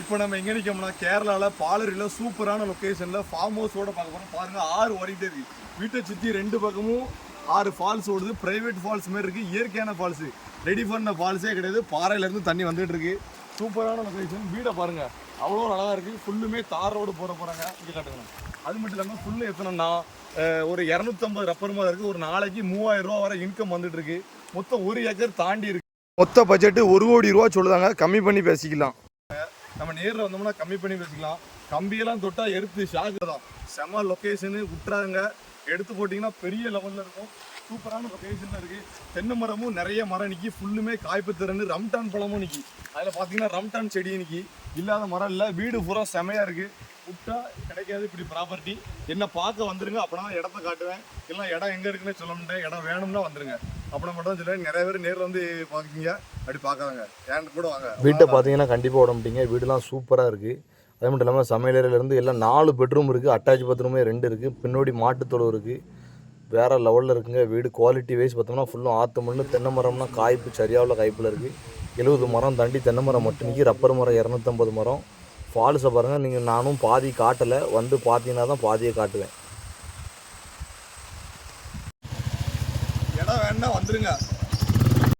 இப்போ நம்ம எங்கே நிற்கோம்னா கேரளாவில் பாலரியில் சூப்பரான லொக்கேஷனில் ஃபார்ம் ஹவுஸோட பார்க்க போகிறோம். பாருங்கள், ஆறு ஓடிட்டே இருக்குது. வீட்டை சுற்றி ரெண்டு பக்கமும் 6 ஃபால்ஸ் ஓடுது. ப்ரைவேட் ஃபால்ஸ் மாரி இருக்குது. இயற்கையான ஃபால்ஸு, ரெடி பண்ண ஃபால்ஸே கிடையாது. பாறையிலேருந்து தண்ணி வந்துட்டு இருக்கு. சூப்பரான லொக்கேஷன். வீடை பாருங்கள், அவ்வளோ அழகாக இருக்குது. ஃபுல்லுமே தார் ரோடு போகிறாங்க. இங்கே காட்டுங்க. அது மட்டும் இல்லாமல் ஃபுல்லு எத்தனைன்னா ஒரு 250 ரப்பர் மாதிரி இருக்குது. ஒரு நாளைக்கு 3000 ரூபா வரை இன்கம் வந்துட்டு இருக்கு. மொத்தம் 1 ஏக்கர் தாண்டி இருக்கு. மொத்த பட்ஜெட்டு 1 கோடி ரூபா சொல்லுதாங்க. கம்மி பண்ணி பேசிக்கலாம். நம்ம நேரில் வந்தோம்னா கம்மி பண்ணி பேசிக்கலாம். கம்பியெல்லாம் தொட்டால் எடுத்து ஷாக்கு தான். செம லொக்கேஷனு, விட்டுறாங்க. எடுத்து போட்டிங்கன்னா பெரிய லெவலில் இருக்கும். சூப்பரான லொக்கேஷனில் இருக்குது. தென்னை மரமும் நிறைய மரம் நிற்கி. ஃபுல்லுமே காய்ப்பு திறன்னு ரம்டான் பழமும் நிற்கி. அதில் பார்த்தீங்கன்னா ரம்டான் செடி நிற்கி. இல்லாத மரம் இல்லை. வீடு பூரா செமையாக இருக்குது. விட்டா கிடைக்காது இப்படி ப்ராப்பர்ட்டி. என்ன பார்க்க வந்துருங்க, அப்படின்னா இடத்த காட்டுவேன். இல்லை இடம் எங்கே இருக்குன்னு சொல்ல முடியாது. இடம் வேணும்னா வந்துருங்க. அப்படின்னா மட்டும் தான் சொல்லுவேன். நிறைய பேர் நேரில் வந்து பார்க்குறீங்க, அப்படி பார்க்காதங்க. ஏன் கூட வாங்க. வீட்டை பார்த்தீங்கன்னா கண்டிப்பாக விட மாட்டீங்க. வீடுலாம் சூப்பராக இருக்குது. அதே மட்டும் இல்லாமல் சமையலறையிலேருந்து எல்லாம் 4 பெட்ரூம் இருக்குது. அட்டாச் பாத்ரூமே 2 இருக்குது. பின்னாடி மாட்டுத்தொழு இருக்குது. வேறு லெவலில் இருக்குங்க. வீடு குவாலிட்டி வைஸ் பார்த்தோம்னா ஃபுல்லும் ஆற்று மண். தென்னை மரம்னா காய்ப்பு சரியாவில் காய்ப்பில் இருக்குது. 70 மரம் தாண்டி தென்னை மரம் மட்டும் நிற்கி. ரப்பர் மரம் 250 மரம். ஃபால்ஸை பாருங்கள். நீங்கள் நானும் பாதி காட்டலை, வந்து பார்த்தீங்கன்னா தான் பாதியை காட்டுவேன். இடம் வேணா வந்துருங்க.